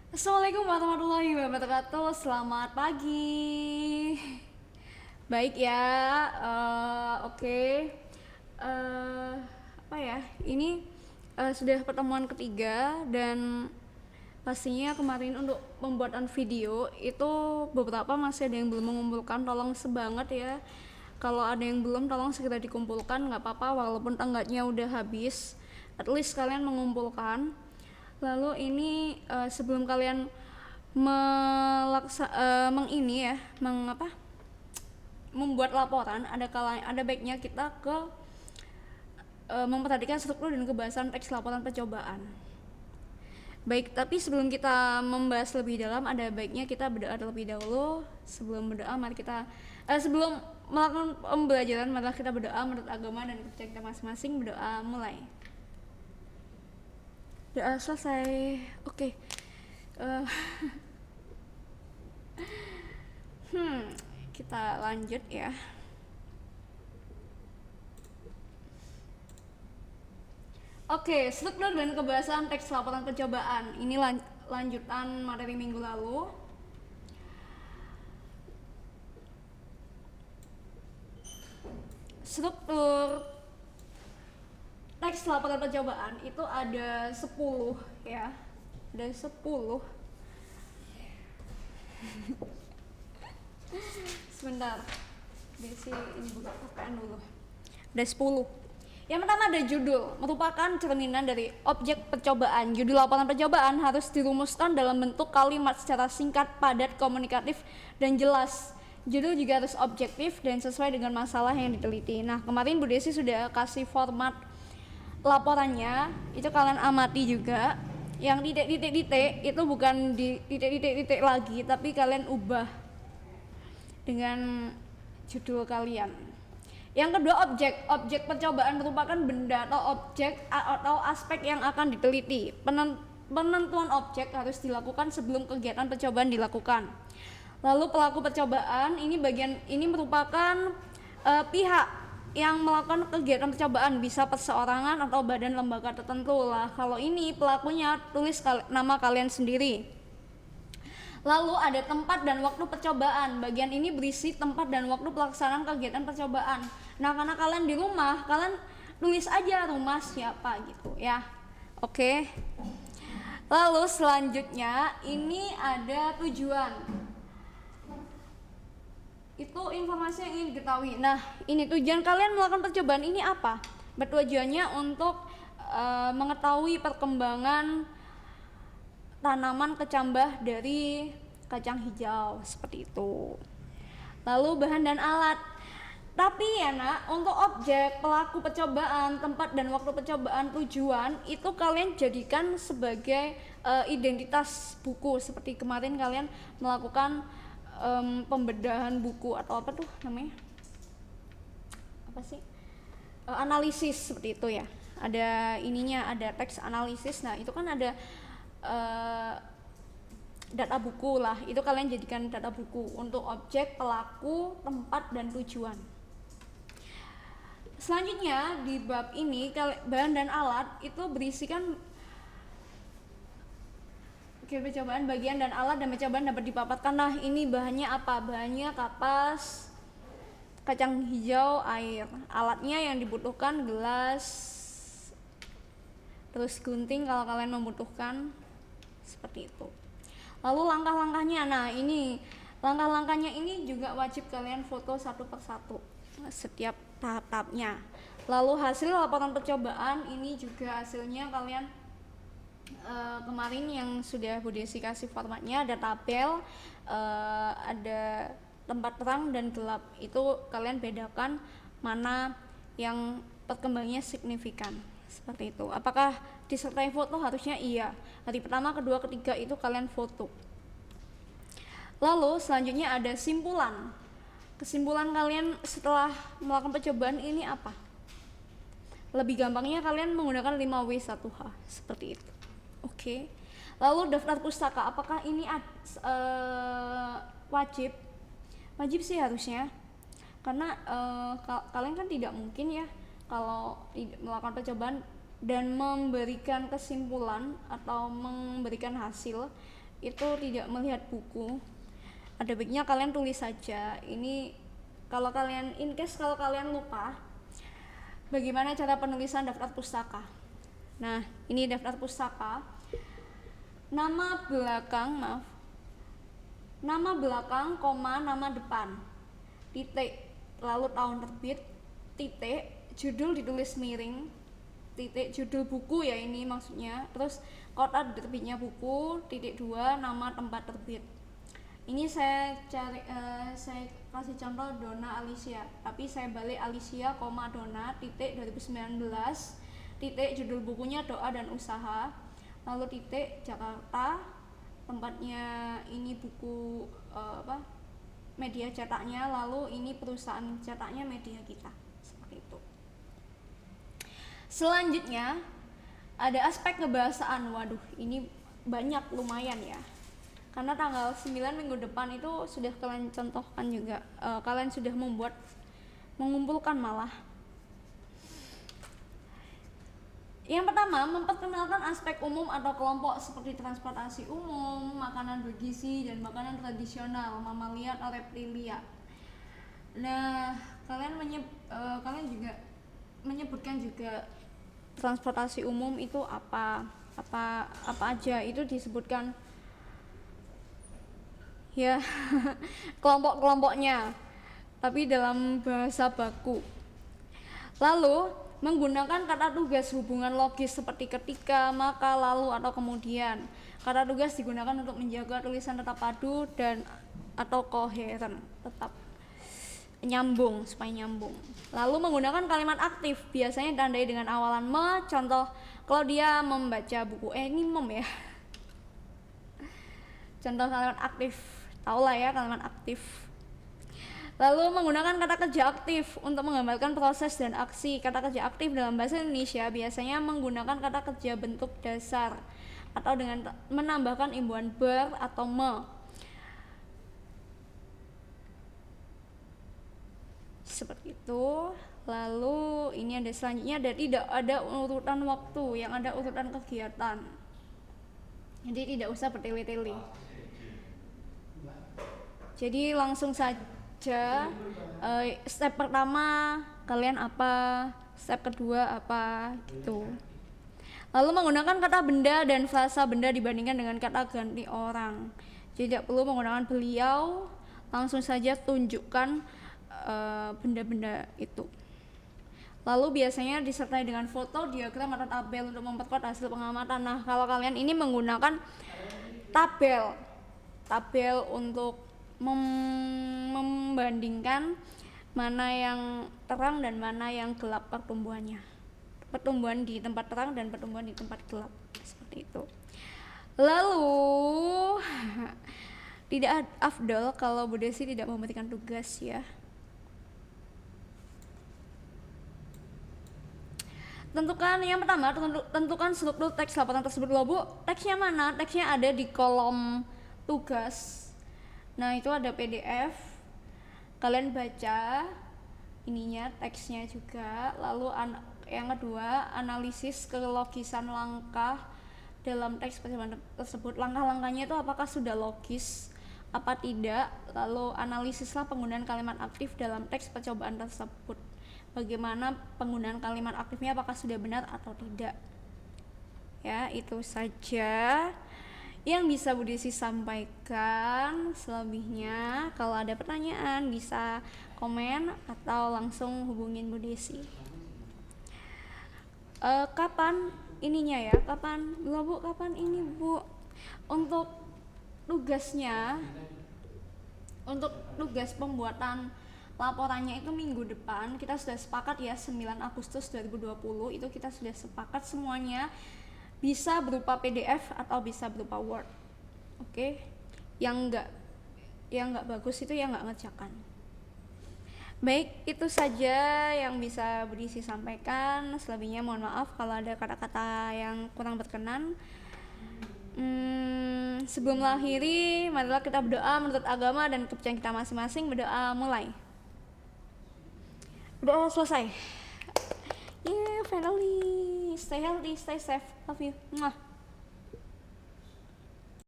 Assalamualaikum warahmatullahi wabarakatuh. Selamat pagi. Baik ya. Oke. Apa ya? Ini sudah pertemuan ketiga dan pastinya kemarin untuk pembuatan video itu beberapa masih ada yang belum mengumpulkan. Tolong sebanget ya. Kalau ada yang belum, tolong segera dikumpulkan. Nggak apa-apa walaupun tenggatnya udah habis. At least kalian mengumpulkan. Lalu ini sebelum kalian membuat laporan, ada baiknya kita memperhatikan struktur dan kebahasan teks laporan percobaan. Baik, tapi sebelum kita membahas lebih dalam, ada baiknya kita berdoa terlebih dahulu. Sebelum berdoa, sebelum melakukan pembelajaran, mari kita berdoa menurut agama dan kepercayaan kita masing-masing. Berdoa mulai. Doa selesai. Oke. Kita lanjut ya. Oke, struktur dan kebahasan teks laporan percobaan. Ini lanjutan materi minggu lalu. Struktur teks laporan percobaan itu ada 10 ya. Ada 10. Sebentar. Desi ini buka KPN dulu. Ada 10. Yang pertama ada judul, merupakan cerminan dari objek percobaan. Judul laporan percobaan harus dirumuskan dalam bentuk kalimat secara singkat, padat, komunikatif, dan jelas. Judul juga harus objektif dan sesuai dengan masalah yang diteliti. Nah, kemarin Bu Desi sudah kasih format laporannya, itu kalian amati juga. Yang titik-titik itu bukan di titik-titik lagi, tapi kalian ubah dengan judul kalian. Yang kedua, objek percobaan merupakan benda atau objek atau aspek yang akan diteliti. Penentuan objek harus dilakukan sebelum kegiatan percobaan dilakukan. Lalu pelaku percobaan ini merupakan pihak yang melakukan kegiatan percobaan, bisa perseorangan atau badan lembaga tertentu lah. Kalau ini pelakunya tulis nama kalian sendiri. Lalu ada tempat dan waktu percobaan. Bagian ini berisi tempat dan waktu pelaksanaan kegiatan percobaan. Nah, karena kalian di rumah, kalian tulis aja rumah siapa gitu ya. Oke. Lalu selanjutnya ini ada tujuan. Itu informasi yang ingin diketahui. Nah, ini tujuan kalian melakukan percobaan ini apa? Bertujuannya untuk mengetahui perkembangan tanaman kecambah dari kacang hijau seperti itu. Lalu bahan dan alat. Tapi ya nak, untuk objek, pelaku percobaan, tempat dan waktu percobaan, tujuan itu kalian jadikan sebagai identitas buku. Seperti kemarin kalian melakukan pembedahan buku atau apa tuh namanya? Apa sih? Analisis seperti itu ya. Ada ininya, ada teks analisis. Nah, itu kan ada data buku lah, itu kalian jadikan data buku untuk objek, pelaku, tempat, dan tujuan. Selanjutnya di bab ini bahan dan alat itu berisikan percobaan, bagian dan alat dan percobaan dapat dipaparkan. Nah, ini bahannya apa? Bahannya kapas, kacang hijau, air. Alatnya yang dibutuhkan gelas, terus gunting kalau kalian membutuhkan. Seperti itu. Lalu langkah-langkahnya, nah ini langkah-langkahnya ini juga wajib kalian foto satu persatu setiap tahap-tahapnya. Lalu hasil laporan percobaan ini juga hasilnya kalian kemarin yang sudah Bu Desi kasih formatnya, ada tabel, ada tempat terang dan gelap. Itu kalian bedakan mana yang perkembangannya signifikan. Seperti itu. Apakah disertai foto? Harusnya iya. Hari pertama, kedua, ketiga itu kalian foto. Lalu selanjutnya ada simpulan. Kesimpulan kalian setelah melakukan percobaan ini apa? Lebih gampangnya kalian menggunakan 5W1H seperti itu. Oke. Lalu daftar pustaka, apakah ini wajib? Wajib sih harusnya. Karena kalian kan tidak mungkin ya kalau melakukan percobaan dan memberikan kesimpulan atau memberikan hasil itu tidak melihat buku, ada baiknya kalian tulis saja. Ini kalau kalian kalau kalian lupa bagaimana cara penulisan daftar pustaka. Nah, ini daftar pustaka. Nama belakang, koma, nama depan, titik, lalu tahun terbit, titik, judul ditulis miring, titik, judul buku ya ini maksudnya, terus kota terbitnya buku, titik 2, nama tempat terbit. Ini saya kasih contoh Donna Alicia, tapi saya balik Alicia, Donna, titik 2019, titik, judul bukunya Doa dan Usaha, lalu titik, Jakarta, tempatnya ini buku media cetaknya, lalu ini perusahaan cetaknya Media Kita, seperti itu. Selanjutnya ada aspek kebahasaan. Waduh, ini banyak, lumayan ya, karena tanggal 9 minggu depan itu sudah kalian contohkan juga, kalian sudah mengumpulkan malah. Yang pertama, memperkenalkan aspek umum atau kelompok seperti transportasi umum, makanan bergizi, dan makanan tradisional, mamalia atau reptilia. Nah, kalian juga menyebutkan juga transportasi umum itu apa aja, itu disebutkan ya kelompok-kelompoknya, tapi dalam bahasa baku. Lalu menggunakan kata tugas hubungan logis seperti ketika, maka, lalu, atau kemudian. Kata tugas digunakan untuk menjaga tulisan tetap padu dan atau koheren, tetap nyambung, supaya nyambung. Lalu menggunakan kalimat aktif, biasanya ditandai dengan awalan me. Contoh, Claudia membaca buku, ini ya. Contoh kalimat aktif, tahulah ya kalimat aktif. Lalu menggunakan kata kerja aktif untuk menggambarkan proses dan aksi. Kata kerja aktif dalam bahasa Indonesia biasanya menggunakan kata kerja bentuk dasar atau dengan menambahkan imbuhan ber atau me. Seperti itu. Lalu ini ada selanjutnya, ada tidak ada urutan waktu, yang ada urutan kegiatan. Jadi tidak usah bertele-tele. Jadi langsung saja. Step pertama kalian apa, step kedua apa, gitu. Lalu menggunakan kata benda dan frasa benda dibandingkan dengan kata ganti orang. Jadi tidak perlu menggunakan beliau, langsung saja tunjukkan benda-benda itu. Lalu biasanya disertai dengan foto, diagram atau tabel untuk memperkuat hasil pengamatan. Nah, kalau kalian ini menggunakan tabel untuk membandingkan mana yang terang dan mana yang gelap pertumbuhannya, pertumbuhan di tempat terang dan pertumbuhan di tempat gelap, seperti itu. Lalu tidak afdol kalau Bu Desi tidak memberikan tugas ya. Yang pertama, tentukan struktur teks laporan tersebut. Loh Bu, teksnya mana? Teksnya ada di kolom tugas. Nah, itu ada PDF, kalian baca ininya, teksnya juga. Lalu yang kedua, analisis kelogisan langkah dalam teks percobaan tersebut. Langkah-langkahnya itu apakah sudah logis, apa tidak. Lalu analisislah penggunaan kalimat aktif dalam teks percobaan tersebut. Bagaimana penggunaan kalimat aktifnya, apakah sudah benar atau tidak. Ya, itu saja yang bisa Bu Desi sampaikan. Selebihnya kalau ada pertanyaan bisa komen atau langsung hubungin Bu Desi. Kapan ininya ya? Kapan ini Bu? Untuk tugasnya, untuk tugas pembuatan laporannya itu minggu depan. Kita sudah sepakat ya, 9 Agustus 2020 itu kita sudah sepakat semuanya. Bisa berupa PDF atau bisa berupa Word. Oke. Yang enggak bagus itu yang enggak ngerjakan. Baik, itu saja yang bisa Bu Desi sampaikan. Selebihnya mohon maaf kalau ada kata-kata yang kurang berkenan. Sebelum mengakhiri, marilah kita berdoa menurut agama dan kepercayaan kita masing-masing. Berdoa mulai. Berdoa selesai. Yeah, finally. Stay healthy, stay safe. Love you. Mwah.